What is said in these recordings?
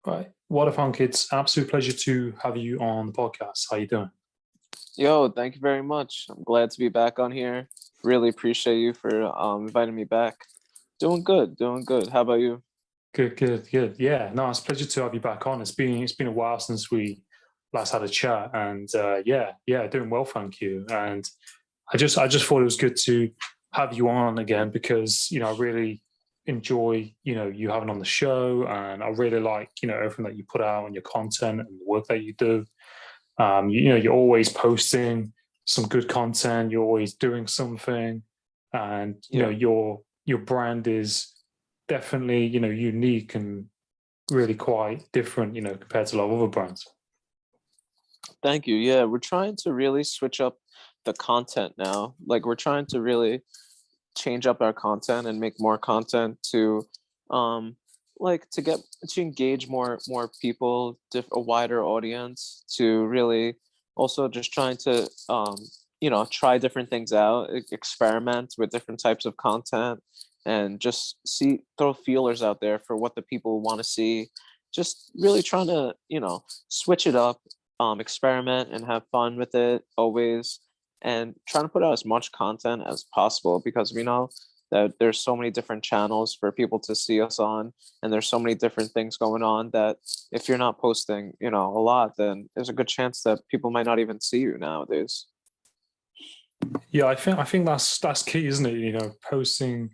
Right. Whadafunk, it's absolute pleasure to have you on the podcast. How you doing? Yo, thank you very much. I'm glad to be back on here. Really appreciate you for inviting me back. Doing good, doing good. How about you? Good, good, good. Yeah, no, it's a pleasure to have you back on. It's been a while since we last had a chat, and yeah, doing well, thank you. And I just thought it was good to have you on again because I really enjoy you having on the show, and I really like everything that you put out and your content and the work that you do. You're always posting some good content. You're always doing something, and Yeah, your brand is definitely unique and really quite different. Compared to a lot of other brands. thank you. Yeah, we're trying to really switch up the content now. Like we're trying to really change up our content and make more content to um to get to engage more people, a wider audience, to really also just trying to try different things out, experiment with different types of content, and just see, throw feelers out there for what the people want to see. Just really trying to switch it up, experiment and have fun with it always, and trying to put out as much content as possible, because we know that there's so many different channels for people to see us on, and there's so many different things going on that if you're not posting a lot, then there's a good chance that people might not even see you nowadays. Yeah, I think that's key, isn't it? Posting.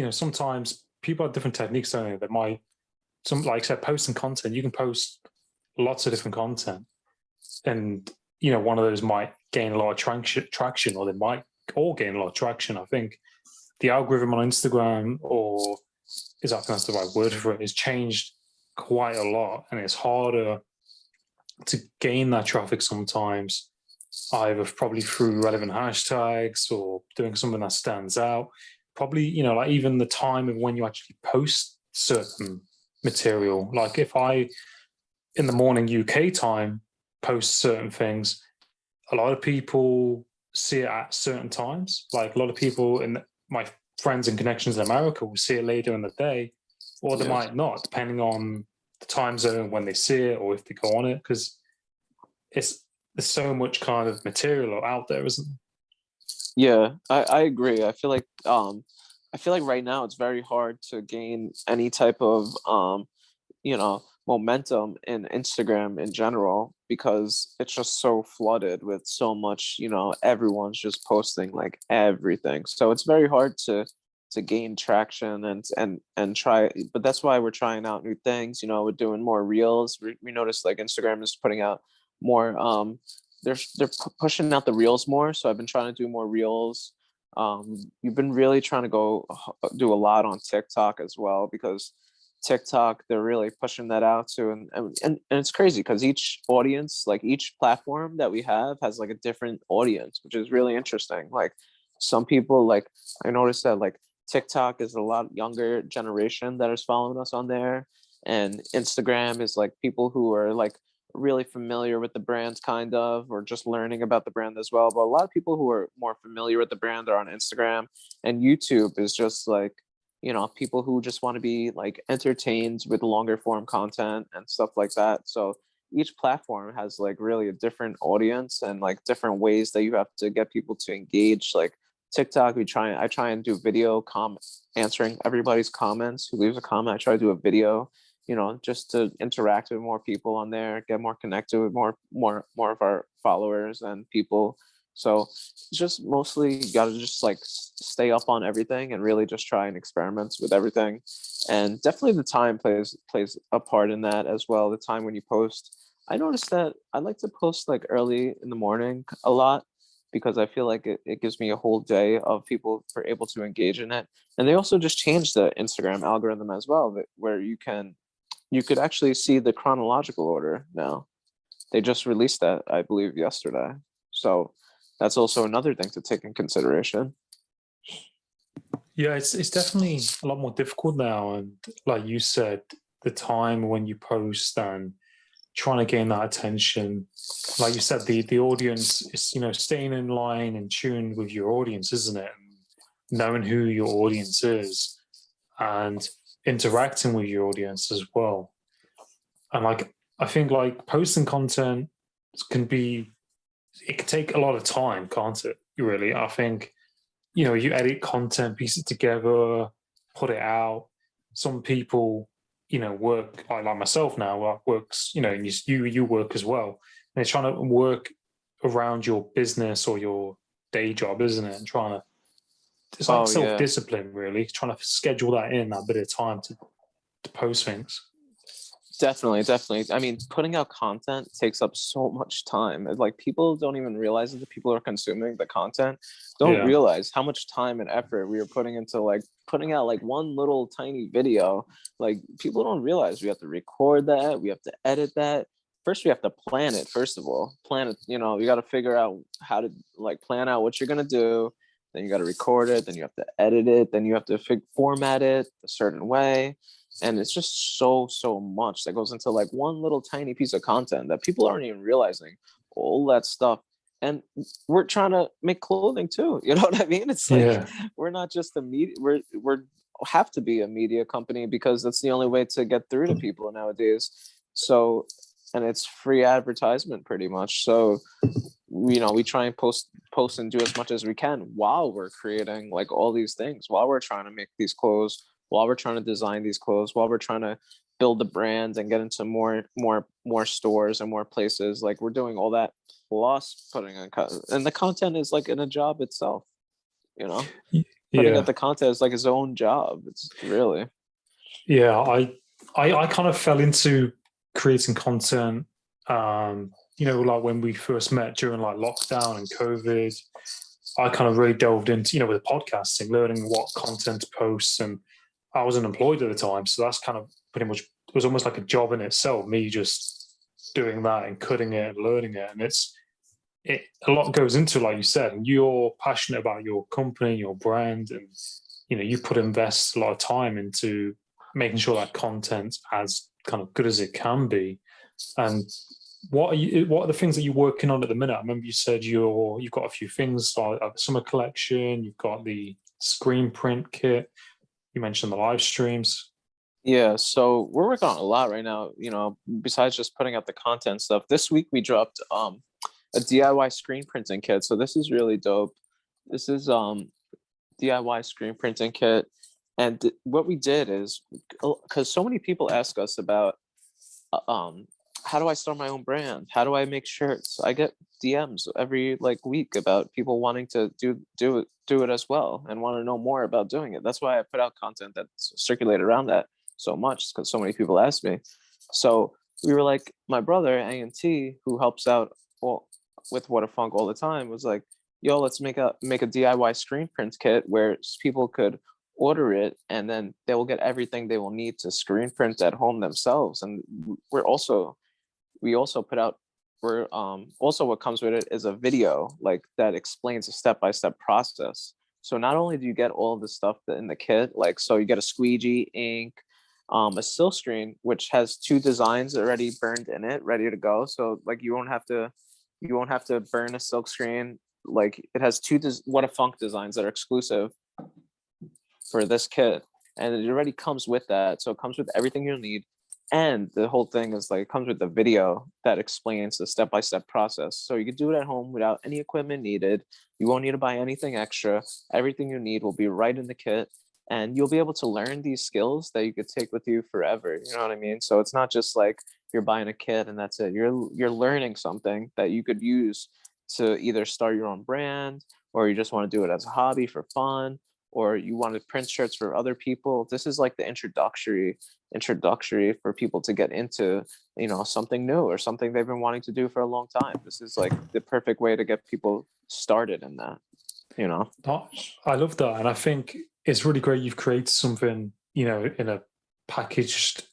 Sometimes people have different techniques, don't they? That might some like I said, posting content. You can post lots of different content, and one of those might gain a lot of traction, or they might all gain a lot of traction. I think the algorithm on Instagram, or is I think that's the right word for it, has changed quite a lot, and it's harder to gain that traffic sometimes, either probably through relevant hashtags or doing something that stands out. Probably, like even the time of when you actually post certain material. Like if I in the morning UK time post certain things, a lot of people see it at certain times. Like a lot of people my friends and connections in America will see it later in the day, or they Yes. might not, depending on the time zone when they see it or if they go on it. Because it's there's so much kind of material out there, isn't there? Yeah, I agree. I feel like right now it's very hard to gain any type of momentum in Instagram in general, because it's just so flooded with so much, everyone's just posting like everything. So it's very hard to gain traction and try, but that's why we're trying out new things. We're doing more reels. We noticed like Instagram is putting out more they're pushing out the reels more, so I've been trying to do more reels. You've been really trying to go do a lot on TikTok as well, because TikTok, they're really pushing that out too. And it's crazy because each audience, like each platform that we have, has like a different audience, which is really interesting. Like some people, like I noticed that like TikTok is a lot younger generation that is following us on there, and Instagram is like people who are like really familiar with the brand, kind of, or just learning about the brand as well. But a lot of people who are more familiar with the brand are on Instagram, and YouTube is just like people who just want to be like entertained with longer form content and stuff like that. So each platform has like really a different audience and like different ways that you have to get people to engage. Like TikTok, I try and do video answering everybody's comments who leaves a comment. I try to do a video, just to interact with more people on there, get more connected with more of our followers and people. So it's just mostly you got to just like stay up on everything and really just try and experiment with everything. And definitely the time plays a part in that as well. The time when you post, I noticed that I like to post like early in the morning a lot, because I feel like it gives me a whole day of people are able to engage in it. And they also just changed the Instagram algorithm as well, where you could actually see the chronological order now. They just released that, I believe, yesterday. So that's also another thing to take in consideration. Yeah, it's definitely a lot more difficult now, and like you said, the time when you post and trying to gain that attention, like you said, the audience is staying in line and tuned with your audience, isn't it? And knowing who your audience is and interacting with your audience as well. And like I think like posting content can be it can take a lot of time, can't it? Really, I think you edit content, piece it together, put it out. Some people work like myself now works and you work as well, and they're trying to work around your business or your day job, isn't it? And trying to it's like Oh self yeah. discipline, really, trying to schedule that bit of time to post things. Definitely, definitely. I mean, putting out content takes up so much time. Like people don't even realize that the people who are consuming the content don't Yeah, realize how much time and effort we are putting into like putting out like one little tiny video. Like people don't realize we have to record that, we have to edit that. First, we have to plan it. First of all, plan it. You got to figure out how to like plan out what you're gonna do. Then you got to record it. Then you have to edit it. Then you have to format it a certain way, and it's just so much that goes into like one little tiny piece of content that people aren't even realizing all that stuff. And we're trying to make clothing too, you know what I mean? It's like yeah, we're not just a media, we're have to be a media company because that's the only way to get through to people nowadays. So, and it's free advertisement pretty much. So we try and post and do as much as we can while we're creating like all these things, while we're trying to make these clothes, while we're trying to design these clothes, while we're trying to build the brand and get into more stores and more places. Like we're doing all that plus putting on and the content is like in a job itself, you know putting out yeah, the content is like his own job. It's really. yeah. I kind of fell into creating content. Like when we first met during like lockdown and COVID, I kind of really delved into with podcasting, learning what content to post, and I was unemployed at the time, so that's kind of pretty much it was almost like a job in itself. Me just doing that and cutting it and learning it, and it a lot goes into, like you said, and you're passionate about your company, your brand, and you put invest a lot of time into making sure that content's as kind of good as it can be. And what are the things that you're working on at the minute? I remember you said you've got a few things like the summer collection, you've got the screen print kit, you mentioned the live streams. Yeah, so we're working on a lot right now, besides just putting out the content stuff. This week we dropped a DIY screen printing kit. So this is really dope. This is DIY screen printing kit. And what we did is because so many people ask us about how do I start my own brand? How do I make shirts? I get DMs every like week about people wanting to do it as well and want to know more about doing it. That's why I put out content that's circulated around that so much, because so many people ask me. So we were like, my brother A&T, who helps out with Whadafunk all the time, was like, yo, let's make a DIY screen print kit where people could order it and then they will get everything they will need to screen print at home themselves. And we also put out we're also what comes with it is a video like that explains a step-by-step process. So not only do you get all of the stuff in the kit, like so you get a squeegee, ink, a silk screen which has two designs already burned in it, ready to go. So like you won't have to burn a silk screen. Like it has two Whadafunk designs that are exclusive for this kit, and it already comes with that. So it comes with everything you'll need, and the whole thing is like it comes with the video that explains the step-by-step process. So you can do it at home without any equipment needed. You won't need to buy anything extra. Everything you need will be right in the kit, and you'll be able to learn these skills that you could take with you forever. You know what I mean? So it's not just like you're buying a kit and that's it. You're learning something that you could use to either start your own brand, or you just want to do it as a hobby for fun, or you want to print shirts for other people. This is like the introductory for people to get into something new or something they've been wanting to do for a long time. This is like the perfect way to get people started in that. Oh, I love that, and I think it's really great you've created something in a packaged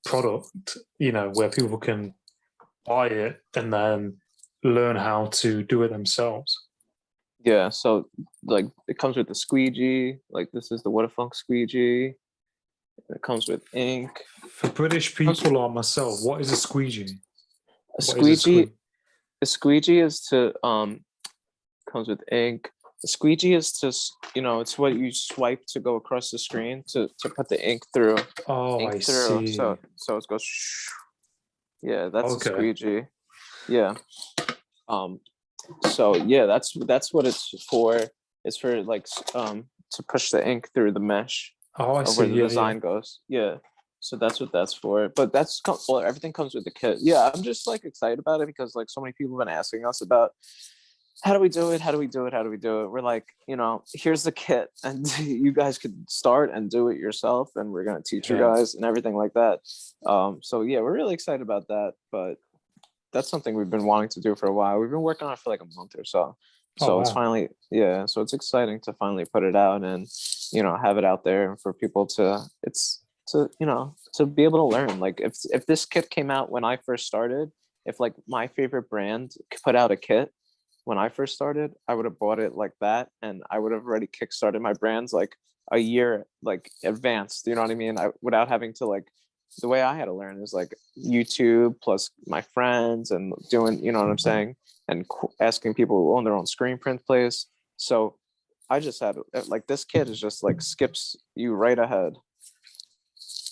product, where people can buy it and then learn how to do it themselves. Yeah, so like it comes with the squeegee. Like this is the Whadafunk squeegee. It comes with ink. For British people like myself, what is a squeegee? A What is a squeegee. squeegee? A squeegee is to comes with ink. A squeegee is to it's what you swipe to go across the screen to put the ink through. Oh, I So see. it goes. Yeah, that's a Okay. squeegee. Yeah. Um, so yeah, that's what it's for. It's for like to push the ink through the mesh Oh, I of see. where the Yeah, yeah, design goes. Yeah. So that's what that's for. But well, everything comes with the kit. Yeah, I'm just like excited about it because like so many people have been asking us about how do we do it? How do we do it? How do we do it? We're like, here's the kit, and you guys could start and do it yourself, and we're gonna teach you yeah. guys and everything like that. So yeah, we're really excited about that. But that's something we've been wanting to do for a while. We've been working on it for like a month or so. Oh, So it's wow. finally, yeah. So it's exciting to finally put it out and have it out there and for people to be able to learn. Like if this kit came out when I first started, if like my favorite brand put out a kit when I first started, I would have bought it like that, and I would have already kickstarted my brands like a year like advanced. You know what I mean? Without having to like the way I had to learn is like YouTube plus my friends and doing, you know what I'm saying, and asking people who own their own screen print place. So I just had like this kid is just like skips you right ahead.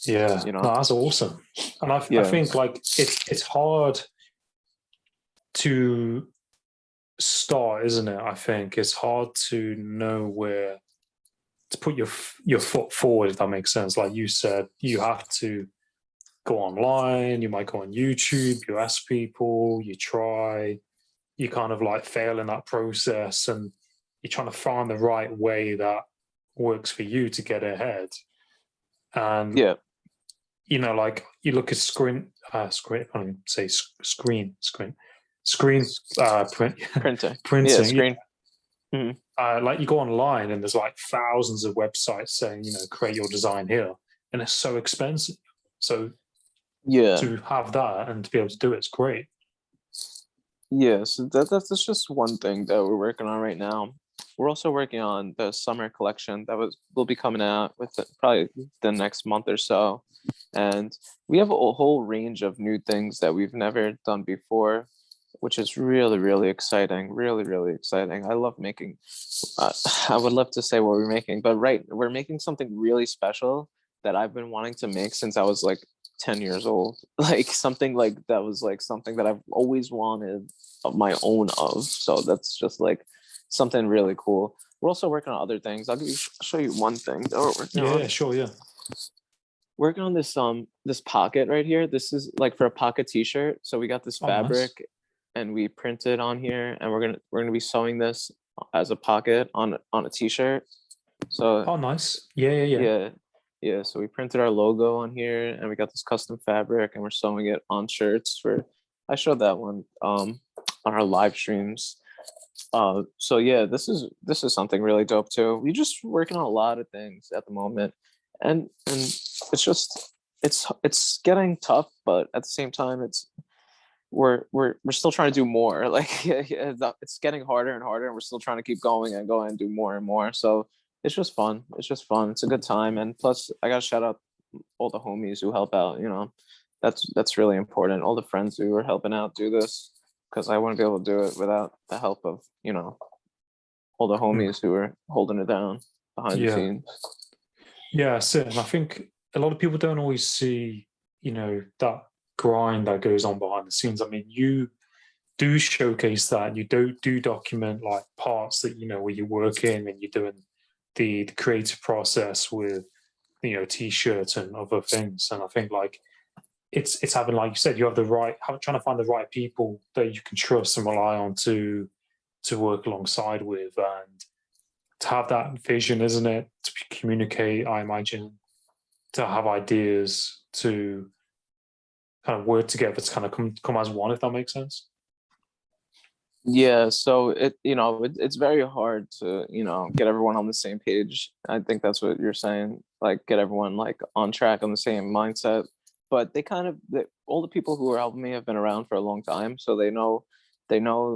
Yeah. You know? No, that's awesome. And I Yeah. think like it's hard to start, isn't it? I think it's hard to know where to put your foot forward, if that makes sense. Like you said, you have to go online, you might go on YouTube, you ask people, you try, you kind of like fail in that process, and you're trying to find the right way that works for you to get ahead. And Yeah. like you look at screen, I can't even say screen print Printing. Yeah. printing. Screen. Mhm. Like you go online and there's like thousands of websites saying, create your design here, and it's so expensive. So Yeah. to have that and to be able to do it's great. Yeah, so that's just one thing that we're working on right now. We're also working on the summer collection that will be coming out with probably the next month or so, and we have a whole range of new things that we've never done before, which is really really exciting. Really really exciting. I love making. Uh, I would love to say what we're making, but we're making something really special that I've been wanting to make since I was like 10 years old. Like something like that was like something that I've always wanted of my own of. So that's just like something really cool. We're also working on other things. Show you one thing that we're working Yeah, on. sure, yeah. Working on this pocket right here. This is like for a pocket t-shirt. So we got this Oh, nice. fabric and we printed on here, and we're gonna be sewing this as a pocket on a t-shirt. So Oh, nice. Yeah, yeah, yeah. yeah, yeah. So we printed our logo on here, and we got this custom fabric, and we're sewing it on shirts. I showed that one on our live streams. So yeah, this is something really dope too. We just working on a lot of things at the moment, and it's just it's getting tough, but at the same time, we're still trying to do more. Like it's getting harder and harder, and we're still trying to keep going and going and do more and more. So it's just fun. It's just fun. It's a good time, and plus, I gotta shout out all the homies who help out. That's really important. All the friends who are helping out do this, because I wouldn't be able to do it without the help of all the Mm, homies who are holding it down behind the yeah. scenes. Yeah, that's it. And I think a lot of people don't always see, that grind that goes on behind the scenes. I mean, you do showcase that. You do document like parts that, where you're working and you're doing the creative process with, t-shirts and other things. And I think like it's having, like you said, you have trying to find the right people that you can trust and rely on to work alongside with, and to have that vision, isn't it? To communicate, I imagine, to have ideas, to kind of work together, to kind of come as one, if that makes sense. Yeah, so it's very hard to get everyone on the same page. I think that's what you're saying, like get everyone like on track on the same mindset. But all the people who are helping me have been around for a long time, so they know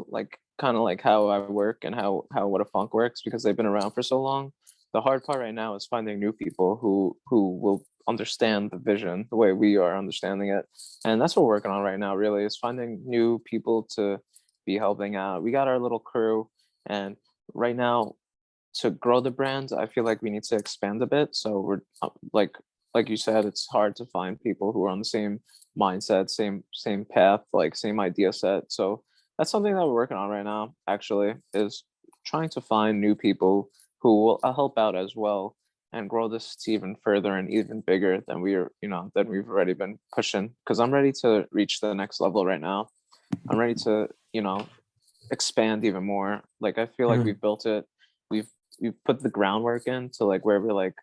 like kind of like how I work and how Whadafunk works because they've been around for so long. The hard part right now is finding new people who will understand the vision the way we are understanding it, and that's what we're working on right now. Really, is finding new people to be helping out. We got our little crew, and right now, to grow the brand, I feel like we need to expand a bit. So we're like like you said, it's hard to find people who are on the same mindset, same path, like same idea set. So that's something that we're working on right now, actually, is trying to find new people who will help out as well and grow this to even further and even bigger than than we've already been pushing. Because I'm ready to reach the next level right now. I'm ready to, expand even more. Like I feel like Mm. we've built it. We've we've put the groundwork in to like where we're like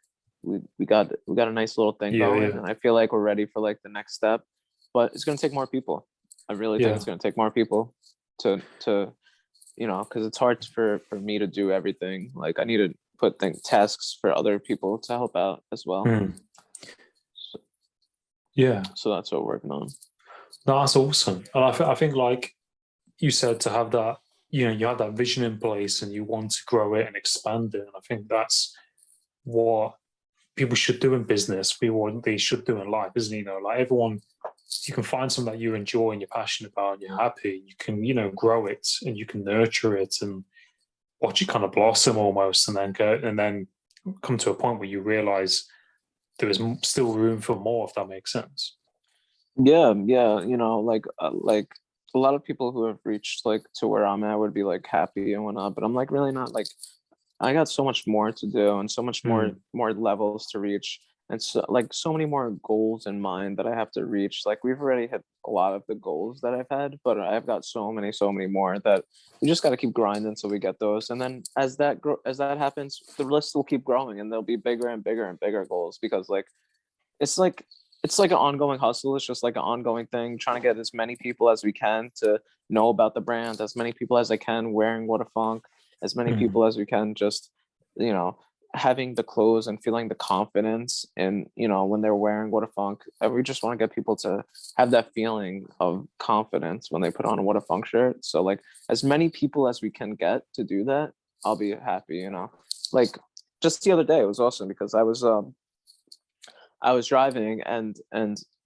we got a nice little thing Yeah, going, yeah, and I feel like we're ready for like the next step. But it's gonna take more people. I really think yeah. it's gonna take more people to because it's hard for me to do everything. Like I need to put tasks for other people to help out as well. Mm. So, Yeah. so that's what we're working on. No, that's awesome. And I think like you said, to have that, you have that vision in place and you want to grow it and expand it. And I think that's what people should do in business, be what they should do in life, isn't it? Like everyone, you can find something that you enjoy and you're passionate about and you're happy. You can, grow it and you can nurture it and watch it kind of blossom almost, and then go and then come to a point where you realize there is still room for more, if that makes sense. Yeah, yeah, like a lot of people who have reached like to where I'm at would be like happy and whatnot, but I'm like really not. Like I got so much more to do and so much Mm, more levels to reach, and so like so many more goals in mind that I have to reach. Like we've already hit a lot of the goals that I've had, but I've got so many more that we just got to keep grinding until we get those. And then as that happens, the list will keep growing and there'll be bigger and bigger and bigger goals because it's like it's like an ongoing hustle. It's just like an ongoing thing, trying to get as many people as we can to know about the brand, as many people as I can wearing Whadafunk, as many mm, people as we can just, you know, having the clothes and feeling the confidence and when they're wearing Whadafunk. And we just want to get people to have that feeling of confidence when they put on a Whadafunk shirt. So like as many people as we can get to do that, I'll be happy. Like just the other day it was awesome because I was driving and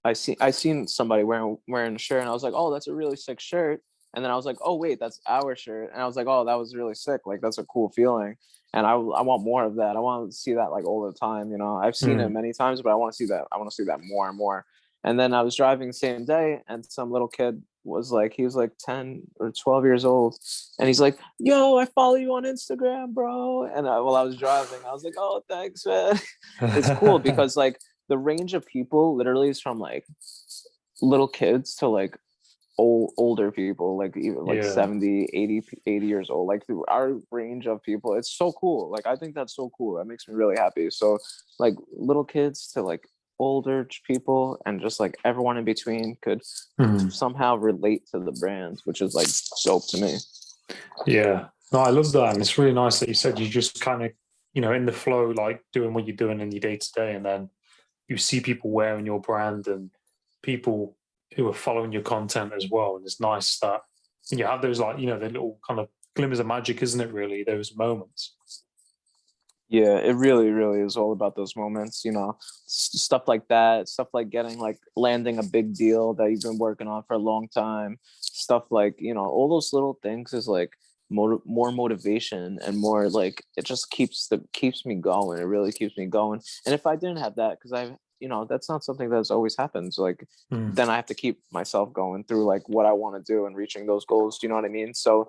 I seen somebody wearing a shirt and I was like, oh, that's a really sick shirt. And then I was like, oh wait, that's our shirt. And I was like, oh, that was really sick. Like that's a cool feeling. And I want more of that. I want to see that like all the time. I've seen it mm. many times, but I want to see that. I want to see that more and more. And then I was driving the same day, and some little kid he was like 10 or 12 years old, and he's like, yo, I follow you on Instagram, bro. And while I was driving, I was like, oh, thanks, man. It's cool because like the range of people literally is from like little kids to like older people, like even like Yeah, 70, 80 years old, like through our range of people. It's so cool. Like I think that's so cool. That makes me really happy. So like little kids to like older people and just like everyone in between could mm, somehow relate to the brand, which is like dope to me. yeah. No, I love that, and it's really nice that you said you just kind of, in the flow, like doing what you're doing in your day to day, and then you see people wearing your brand and people who are following your content as well. And it's nice that when you have those, like, the little kind of glimmers of magic, isn't it, really? Those moments. Yeah, it really, really is all about those moments, stuff like that, stuff like getting like landing a big deal that you've been working on for a long time, stuff like, all those little things is like more motivation and more like it just keeps me going. It really keeps me going. And if I didn't have that, because that's not something that's always happens, like Mm. then I have to keep myself going through like what I want to do and reaching those goals. Do you know what I mean? So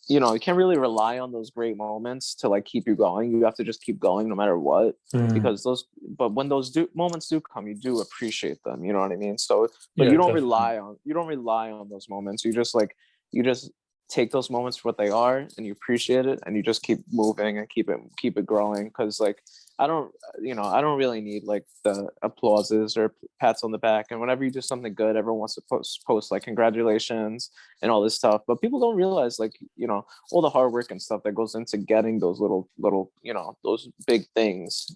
you can't really rely on those great moments to like keep you going. You have to just keep going no matter what, Mm. because but when those moments do come, you do appreciate them. You know what I mean? So, but Yeah, definitely. you don't rely on those moments. You just take those moments for what they are and you appreciate it and you just keep moving and keep it growing. Cause like, I don't really need like the applauses or pats on the back. And whenever you do something good, everyone wants to post like congratulations and all this stuff. But people don't realize like, all the hard work and stuff that goes into getting those little, those big things.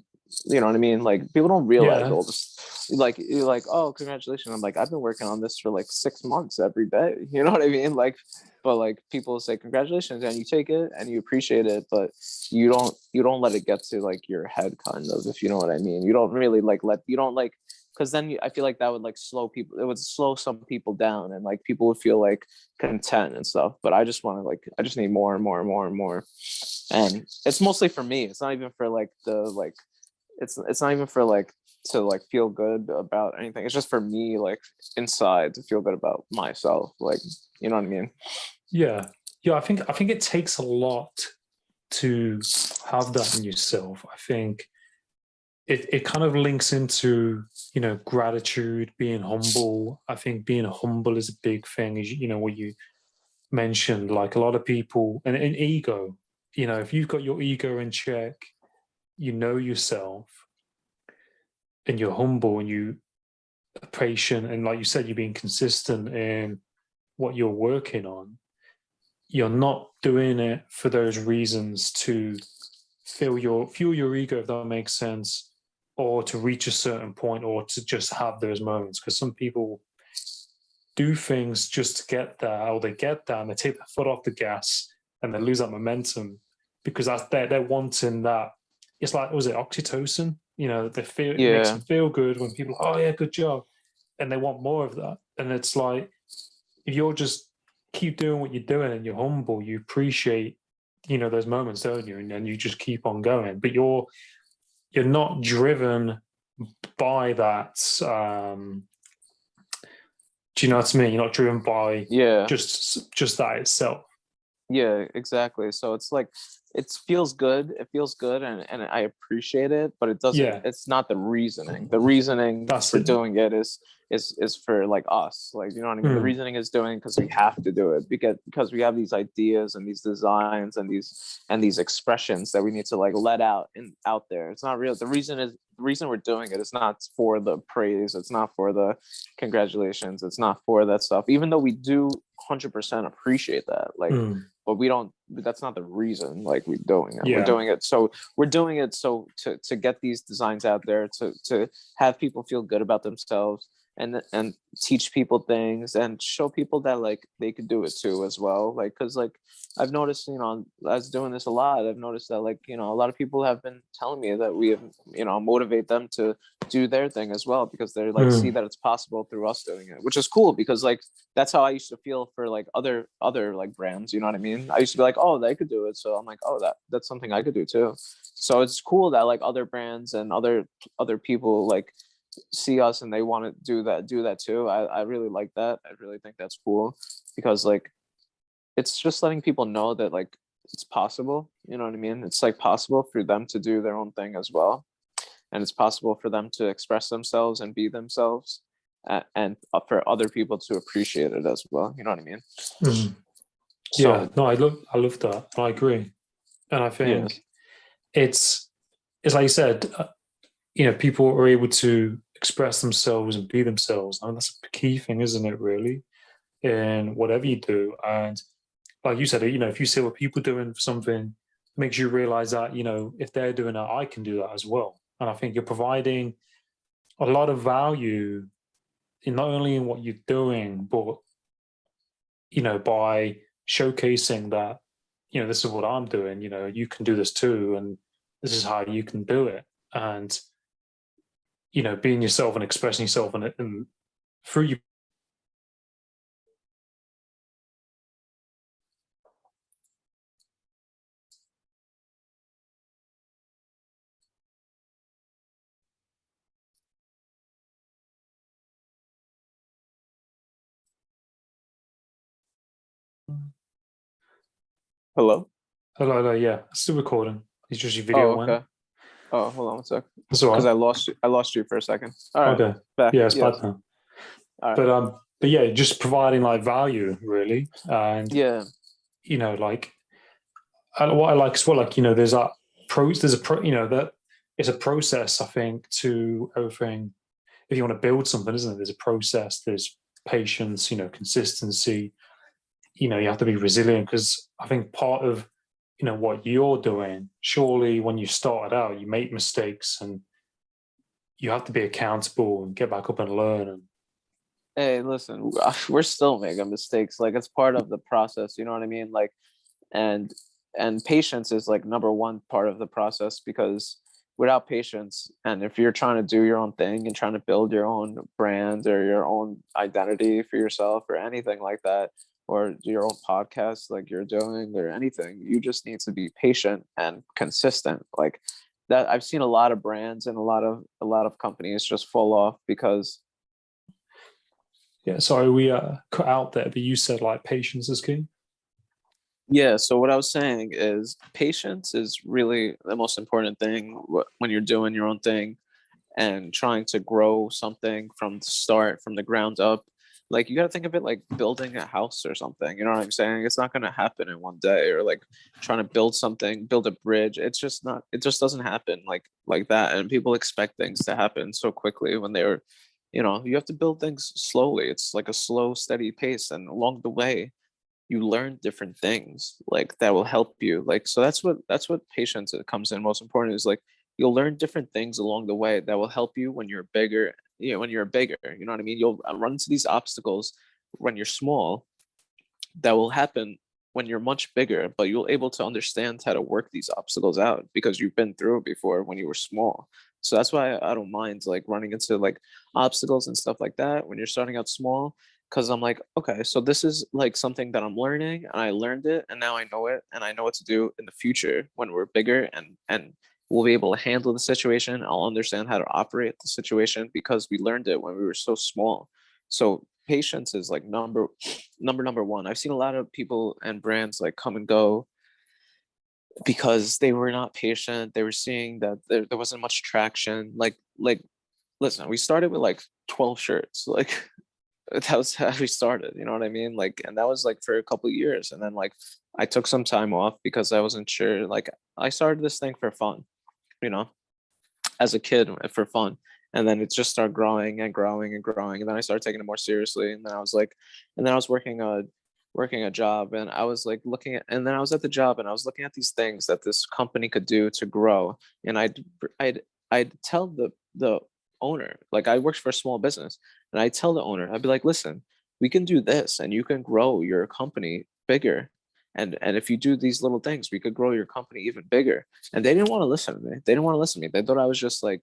You know what I mean? Like people don't realize Yeah. all this. Like you're like, oh, congratulations. I'm like, I've been working on this for like 6 months every day. You know what I mean? Like, but like people say congratulations and you take it and you appreciate it, but you don't let it get to like your head kind of, if you know what I mean. You don't really like you don't like, because then I feel like that would like slow people, it would slow some people down and like people would feel like content and stuff. But I just want to like, I just need more and more and more and more. And it's mostly for me. It's not even for like the like it's not even for like to like feel good about anything. It's just for me, like inside, to feel good about myself. Like, you know what I mean? Yeah. Yeah, I think it takes a lot to have that in yourself. I think it kind of links into, gratitude, being humble. I think being humble is a big thing, is, what you mentioned. Like, a lot of people, and ego, if you've got your ego in check, you know yourself, and you're humble, and you are patient, and like you said, you're being consistent in what you're working on. You're not doing it for those reasons to fuel your ego, if that makes sense, or to reach a certain point, or to just have those moments. Because some people do things just to get there, or they get there and they take their foot off the gas and they lose that momentum, because they're wanting that. It's like, was it oxytocin? They feel, it makes Yeah. them feel good when people, oh yeah, good job, and they want more of that. And it's like, if you're just keep doing what you're doing and you're humble, you appreciate, those moments, don't you? And you just keep on going. But you're not driven by that. Do you know what I mean? You're not driven by Yeah. just that itself. Yeah, exactly. So it's like it feels good. It feels good, and I appreciate it, but it doesn't. Yeah, It's not the reasoning. The reasoning that's for it. doing it is for like us. Like, you know what I mean. The Mm, reasoning is doing because we have to do it because we have these ideas and these designs and these expressions that we need to like let out there. It's not real. The reason we're doing it is not for the praise. It's not for the congratulations. It's not for that stuff. Even though we do 100% appreciate that. Like, mm, but we don't, that's not the reason like we're doing it. yeah. We're doing it so to get these designs out there, to have people feel good about themselves, and teach people things and show people that like they could do it too as well. Like, because like I've noticed, as doing this a lot, I've noticed that like, a lot of people have been telling me that we have, motivate them to do their thing as well, because they're like see Mm, that it's possible through us doing it, which is cool, because like that's how I used to feel for like other like brands, you know what I mean? I used to be like, oh, they could do it, so I'm like, oh, that's something I could do too. So it's cool that like other brands and other people like see us and they want to do that too. I really like that. I really think that's cool, because like it's just letting people know that like it's possible, you know what I mean? It's like possible for them to do their own thing as well, and it's possible for them to express themselves and be themselves, and for other people to appreciate it as well, you know what I mean? mm. Yeah, So no, I love that. I agree, and I yeah. think it's like you said. People are able to express themselves and be themselves. I mean, that's a key thing, isn't it? Really, in whatever you do. And like you said, if you see what people doing something, it makes you realize that, if they're doing that, I can do that as well. And I think you're providing a lot of value in not only in what you're doing, but by showcasing that, this is what I'm doing. You can do this too, and this is how you can do it. And being yourself and expressing yourself and through you. Hello. Hello, hello, yeah, still recording. It's just your Oh, video went. okay. Oh, hold on one sec. That's all Because right. I lost you for a second. All right. Okay. Back. Yeah, it's bad Yes. now. All right. But yeah, just providing like value really, and Yeah. like, and what I like as well, like, there's that there's a that it's a process. I think to everything. If you want to build something, isn't it? There's a process. There's patience. Consistency. You have to be resilient, because I think part of what you're doing, surely when you started out, you make mistakes, and you have to be accountable and get back up and learn. And Hey, listen, we're still making mistakes. Like, it's part of the process. You know what I mean? Like, and patience is like number one part of the process, because without patience, and if you're trying to do your own thing and trying to build your own brand or your own identity for yourself or anything like that, or your own podcast like you're doing or anything, you just need to be patient and consistent. Like, that I've seen a lot of brands and a lot of companies just fall off because Yeah, sorry, we cut out there, but you said like patience is key. yeah. So what I was saying is patience is really the most important thing when you're doing your own thing and trying to grow something from the start, from the ground up. Like you got to think of it like building a house or something. You know what I'm saying? It's not going to happen in one day, or like trying to build something, build a bridge. It's just not. It just doesn't happen like that. And people expect things to happen so quickly when they're, you have to build things slowly. It's like a slow, steady pace, and along the way, you learn different things like that will help you. Like so, that's what patience comes in. Most important is like you'll learn different things along the way that will help you when you're bigger. When you're bigger, you know what I mean. You'll run into these obstacles when you're small that will happen when you're much bigger, but you'll able to understand how to work these obstacles out because you've been through it before when you were small. So that's why I don't mind like running into like obstacles and stuff like that when you're starting out small, because I'm like, okay, so this is like something that I'm learning and I learned it and now I know it and I know what to do in the future when we're bigger, and we'll be able to handle the situation. I'll understand how to operate the situation because we learned it when we were so small. So patience is like number one. I've seen a lot of people and brands like come and go because they were not patient. They were seeing that there wasn't much traction. Like listen, we started with like 12 shirts. Like that was how we started, you know what I mean? Like, and that was like for a couple of years. And then like I took some time off because I wasn't sure. Like I started this thing for fun, you know, as a kid for fun. And then it just started growing and growing and growing. And then I started taking it more seriously. And then I was like, and then I was working a job, and I was like looking at, and then I was at the job and I was looking at these things that this company could do to grow. And I'd tell the owner, like I worked for a small business, and I tell the owner, I'd be like, listen, we can do this and you can grow your company bigger. And if you do these little things, we could grow your company even bigger. And they didn't want to listen to me. They didn't want to listen to me. They thought I was just like,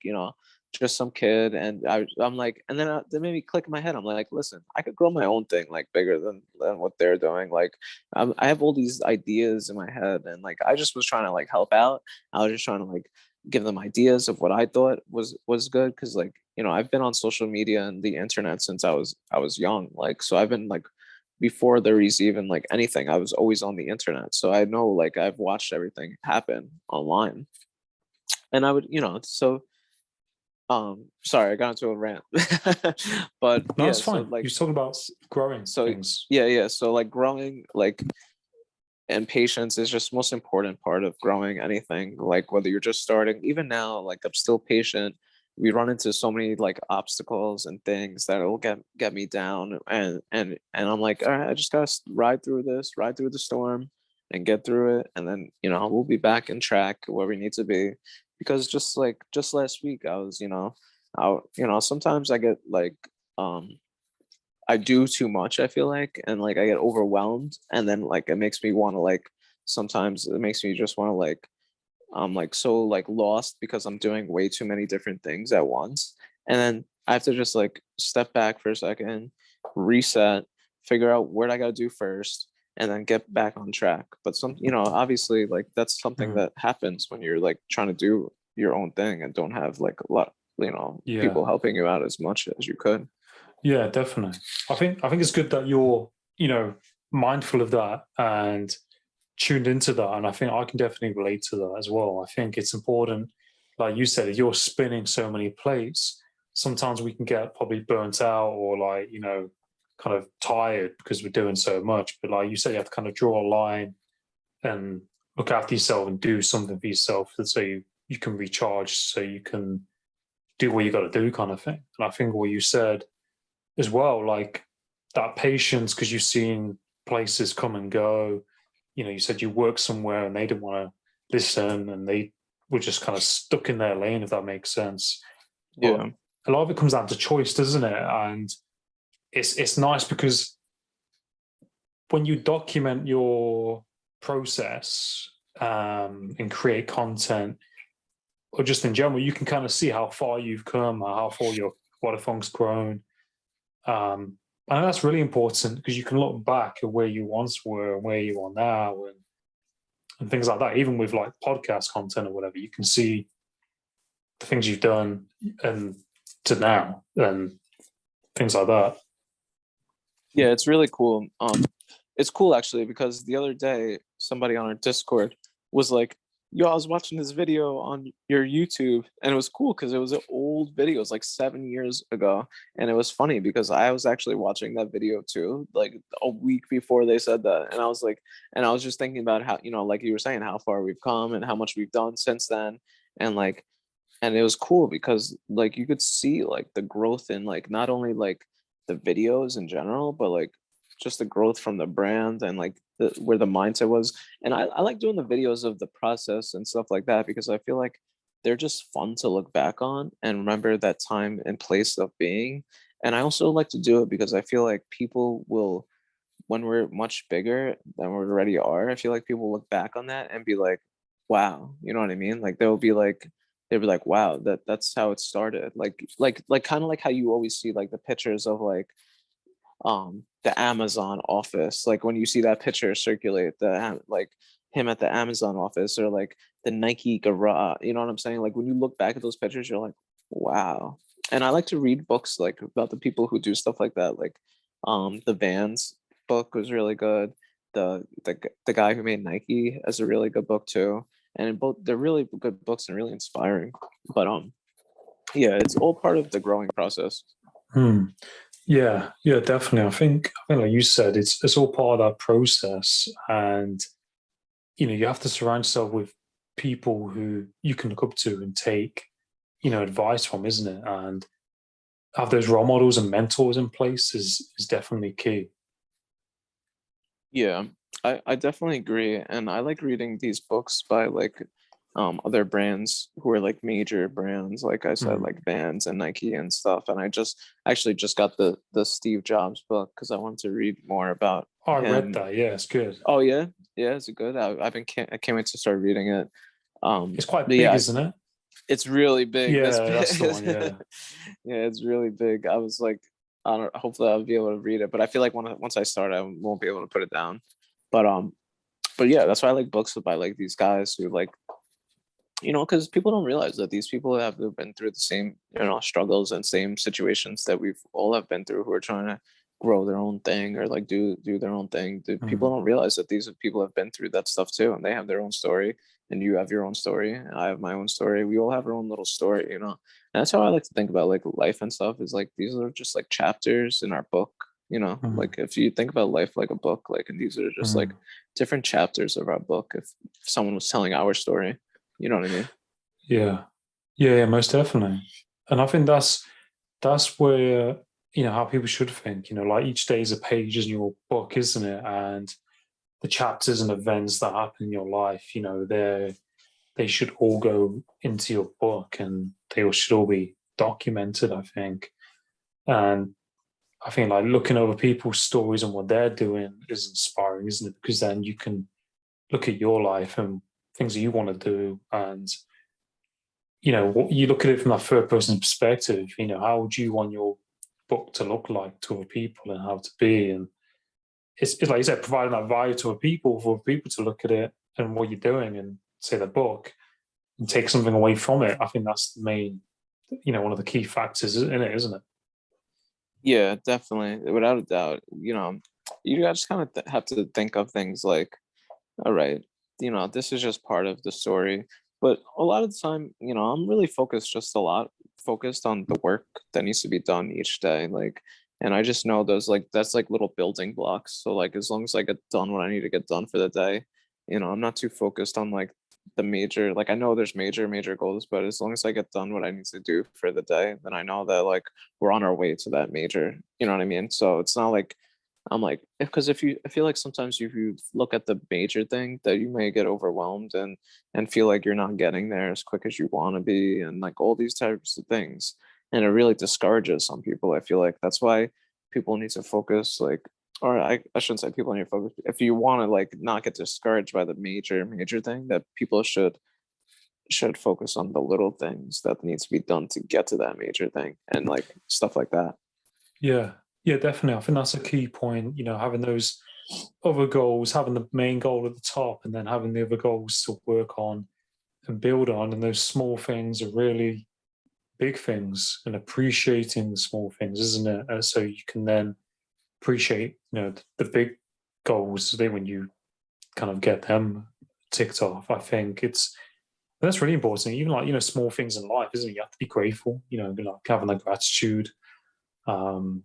just some kid. And I'm like, and then they made me click in my head. I'm like, listen, I could grow my own thing like bigger than what they're doing. Like, I have all these ideas in my head, and like I just was trying to like help out. I was just trying to like give them ideas of what I thought was good, because like I've been on social media and the internet since I was young. Like so I've been like before there is even like anything, I was always on the internet. So I know like I've watched everything happen online. And I would, so sorry, I got into a rant. But No, yeah, it's so fine. like You're talking about growing so things. yeah, so like growing like and patience is just most important part of growing anything, like whether you're just starting. Even now, like I'm still patient. We run into so many like obstacles and things that will get me down, and I'm like, all right, I just gotta ride through the storm and get through it, and then we'll be back in track where we need to be. Because just last week I was, sometimes I get like I do too much, I feel like, and like I get overwhelmed, and then like it makes me want to like, sometimes it makes me just want to like, I'm like so like lost because I'm doing way too many different things at once. And then I have to just like step back for a second, reset, figure out what I got to do first, and then get back on track. But obviously like that's something Mm. that happens when you're like trying to do your own thing and don't have like a lot, Yeah. people helping you out as much as you could. Yeah, definitely. I think it's good that you're, mindful of that and tuned into that. And I think I can definitely relate to that as well. I think it's important, like you said, if you're spinning so many plates, sometimes we can get probably burnt out or like, kind of tired because we're doing so much. But like you said, you have to kind of draw a line and look after yourself and do something for yourself so you can recharge, so you can do what you got to do kind of thing. And I think what you said as well, like that patience, because you've seen places come and go. You said you worked somewhere and they didn't want to listen and they were just kind of stuck in their lane, if that makes sense. But Yeah. a lot of it comes down to choice, doesn't it? And it's nice because when you document your process and create content, or just in general, you can kind of see how far you've come, or how far your Whadafunk's grown. And that's really important because you can look back at where you once were and where you are now, and things like that. Even with like podcast content or whatever, you can see the things you've done and to now and things like that. Yeah, it's really cool. It's cool actually because the other day somebody on our Discord was like, "Yo, I was watching this video on your YouTube, and it was cool because it was an old video. It was like 7 years ago, and it was funny because I was actually watching that video too, like a week before they said that, and I was like, and I was just thinking about how, like you were saying, how far we've come and how much we've done since then, and like, and it was cool because like you could see like the growth in like not only like the videos in general, but like just the growth from the brand and like where the mindset was. And I like doing the videos of the process and stuff like that because I feel like they're just fun to look back on and remember that time and place of being. And I also like to do it because I feel like people will, when we're much bigger than we already are, I feel like people look back on that and be like, wow, you know what I mean? Like they'll be like, wow, that's how it started. Like kind of like how you always see like the pictures of like the Amazon office. Like when you see that picture circulate, like him at the Amazon office or like the Nike garage, you know what I'm saying? Like when you look back at those pictures, you're like, wow. And I like to read books like about the people who do stuff like that. Like the Vans book was really good. The guy who made Nike has a really good book too. And both they're really good books and really inspiring. But yeah, it's all part of the growing process. Hmm. Yeah, yeah, definitely. I think like you said, it's all part of that process, and you have to surround yourself with people who you can look up to and take advice from, isn't it? And have those role models and mentors in place is definitely key. Yeah, I definitely agree. And I like reading these books by like other brands who are like major brands, like I said, Mm. like Vans and Nike and stuff. And I just actually just got the Steve Jobs book because I wanted to read more about Oh, I read him. that. Yeah, it's good. Oh yeah, yeah, is it good? I can't wait to start reading it. It's quite But big, yeah, isn't it? it's really big. That's Yeah, that's the one. yeah, Yeah. it's really big. I was like, I don't. Hopefully, I'll be able to read it. But I feel like once I start, I won't be able to put it down. But but yeah, that's why I like books by like these guys who like, because people don't realize that these people have been through the same struggles and same situations that we've all have been through, who are trying to grow their own thing or like do their own thing. People Mm. don't realize that these people have been through that stuff too, and they have their own story, and you have your own story, and I have my own story. We all have our own little story. And that's how I like to think about like life and stuff, is like these are just like chapters in our book. Mm. Like if you think about life like a book, like, and these are just like Mm. different chapters of our book. If someone was telling our story, you know what I mean? Yeah. Yeah, yeah, most definitely. And I think that's where how people should think. Like each day is a page in your book, isn't it? And the chapters and events that happen in your life, they should all go into your book, and they all should all be documented, I think. And I think like looking over people's stories and what they're doing is inspiring, isn't it? Because then you can look at your life and things that you want to do, and what you look at it from that third person perspective. How would you want your book to look like to other people and how to be? And it's like you said, providing that value to other people for people to look at it and what you're doing and say the book and take something away from it. I think that's the main, one of the key factors in it, isn't it? Yeah, definitely, without a doubt. You guys just kind of have to think of things like, all right, this is just part of the story. But a lot of the time, I'm really focused, just a lot focused on the work that needs to be done each day. Like, and I just know that's like little building blocks. So like as long as I get done what I need to get done for the day, I'm not too focused on like the major, like I know there's major goals, but as long as I get done what I need to do for the day, then I know that like we're on our way to that major, you know what I mean? So it's not like I'm like, because I feel like sometimes if you look at the major thing, that you may get overwhelmed and feel like you're not getting there as quick as you want to be, and like all these types of things, and it really discourages some people. I feel like that's why people need to focus, like, or I shouldn't say people need to focus. If you want to like not get discouraged by the major thing, that people should focus on the little things that needs to be done to get to that major thing, and like stuff like that. Yeah, yeah, definitely. I think that's a key point. Having those other goals, having the main goal at the top, and then having the other goals to work on and build on. And those small things are really big things, and appreciating the small things, isn't it? So you can then appreciate, the big goals when you kind of get them ticked off. I think that's really important. Even like, small things in life, isn't it? You have to be grateful, like having that gratitude. And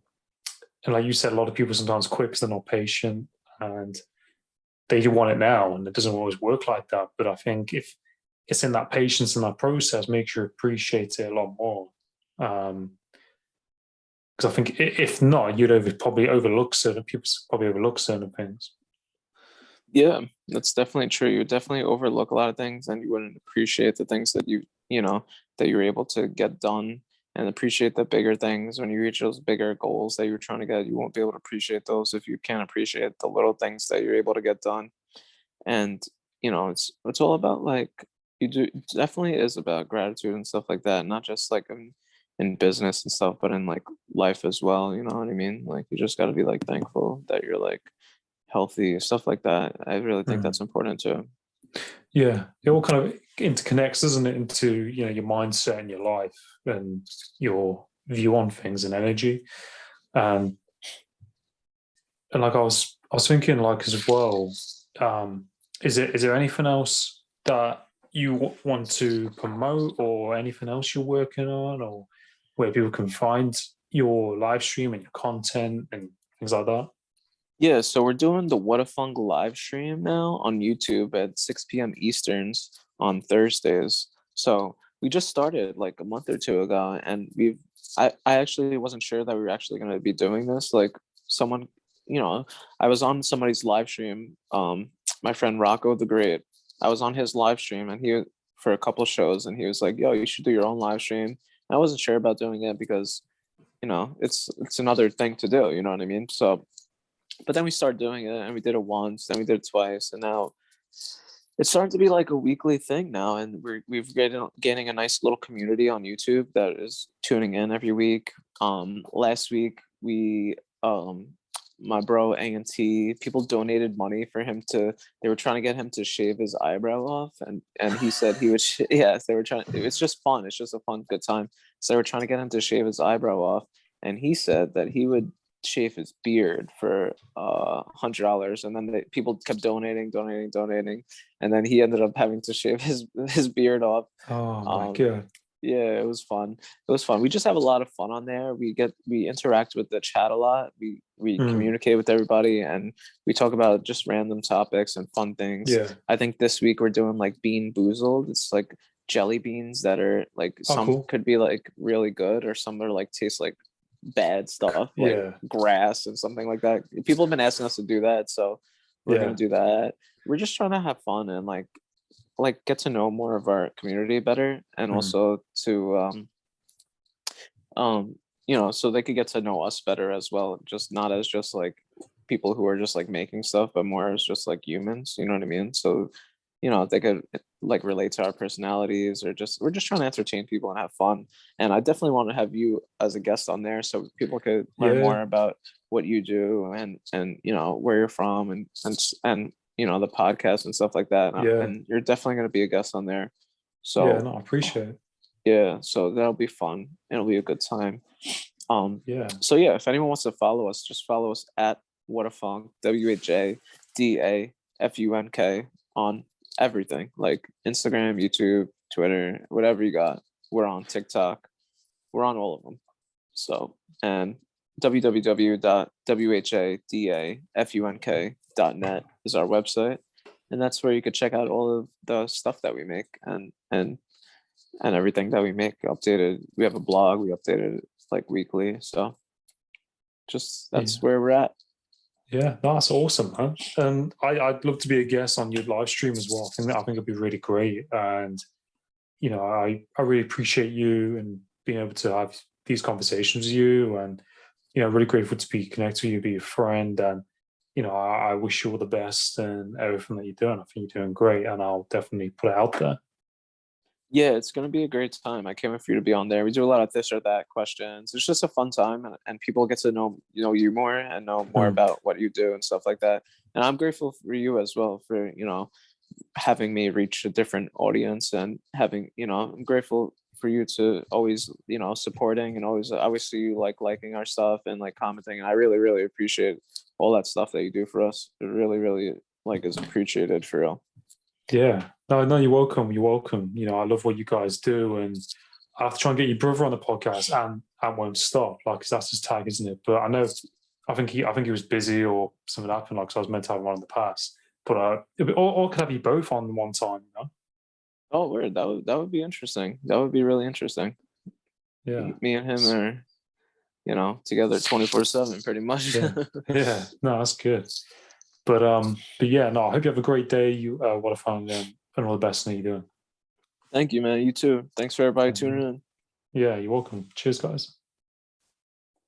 like you said, a lot of people sometimes quit because they're not patient and they do want it now, and it doesn't always work like that. But I think if it's in that patience and that process, makes you appreciate it a lot more. Because I think if not, you'd probably overlook certain people, probably overlook certain things. Yeah, that's definitely true. You would definitely overlook a lot of things, and you wouldn't appreciate the things that that you're able to get done, and appreciate the bigger things. When you reach those bigger goals that you're trying to get, you won't be able to appreciate those if you can't appreciate the little things that you're able to get done. And it's all about, like, you do it definitely is about gratitude and stuff like that, not just like in business and stuff, but in like life as well. You know what I mean? Like, you just got to be like thankful that you're like healthy, stuff like that. I really think that's important too. Yeah, it all kind of interconnects, doesn't it, into your mindset and your life and your view on things and energy. And like I was thinking, like, as well, is there anything else that you want to promote, or anything else you're working on, or where people can find your live stream and your content and things like that? Yeah, so we're doing the Whadafunk live stream now on YouTube at 6 p.m. Easterns on Thursdays. So we just started like a month or two ago, and I actually wasn't sure that we were actually going to be doing this. Like, someone, I was on somebody's live stream, my friend Rocco the Great. I was on his live stream, and for a couple shows, and he was like, "Yo, you should do your own live stream." And I wasn't sure about doing it because, it's another thing to do, you know what I mean? So, but then we started doing it, and we did it once, then we did it twice, and now it's starting to be like a weekly thing now. And we've gaining a nice little community on YouTube that is tuning in every week. Last week my bro A&T, people donated money for him they were trying to get him to shave his eyebrow off, and he said he would yes, they were trying, it's just fun, it's just a fun, good time. So they were trying to get him to shave his eyebrow off, and he said that he would shave his beard for $100, and then people kept donating, and then he ended up having to shave his beard off. Oh my um god! yeah, it was fun. We just have a lot of fun on there. We interact with the chat a lot. We communicate with everybody, and we talk about just random topics and fun things. Yeah. I think this week we're doing like Bean Boozled. It's like jelly beans that are like, Oh, some cool. could be like really good, or some are like taste like bad stuff, like Yeah. grass and something like that. People have been asking us to do that, so we're Yeah. gonna do that. We're just trying to have fun and like get to know more of our community better, and also to so they could get to know us better as well, just not as just like people who are just like making stuff, but more as just like humans, you know what I mean? So they could like relate to our personalities, or we're just trying to entertain people and have fun. And I definitely want to have you as a guest on there, so people could learn Yeah. more about what you do, and where you're from, and the podcast and stuff like that. Yeah. And you're definitely going to be a guest on there. Yeah. So No, I appreciate it. yeah, so that'll be fun. It'll be a good time. Yeah. So yeah, if anyone wants to follow us, just follow us at Whadafunk, WHADAFUNK, on everything, like Instagram, YouTube, Twitter, whatever you got. We're on TikTok. We're on all of them. So, and www.whadafunk.net is our website, and that's where you could check out all of the stuff that we make, and everything that we make updated. We have a blog, we update it like weekly. So just that's Yeah. where we're at. Yeah, that's awesome, man. And I'd love to be a guest on your live stream as well. I think it'd be really great. And I really appreciate you and being able to have these conversations with you. And really grateful to be connected with you, be a friend. And I wish you all the best and everything that you're doing. I think you're doing great, and I'll definitely put it out there. Yeah, it's gonna be a great time. I can't wait for you to be on there. We do a lot of this or that questions. It's just a fun time, and people get to know you more, and know more Mm. about what you do and stuff like that. And I'm grateful for you as well for having me reach a different audience, and having, I'm grateful for you to always, supporting, and always, obviously, you like liking our stuff and like commenting. And I really, really appreciate all that stuff that you do for us. It really, really like is appreciated for real. Yeah. No, no, you're welcome. You're welcome. I love what you guys do, and I have to try and get your brother on the podcast, and won't stop. Like, 'cause that's his tag, isn't it? But I know, I think he was busy or something happened. Like, so I was meant to have him on in the past, but or could have you both on one time. Oh, weird. That would be interesting. That would be really interesting. Yeah. Me and him are, together 24/7 pretty much. Yeah. Yeah. No, that's good. But yeah, no, I hope you have a great day. What a fun, and all the best thing you're doing. Thank you, man. You too. Thanks for everybody Thank you. tuning in. Yeah, you're welcome. Cheers, guys.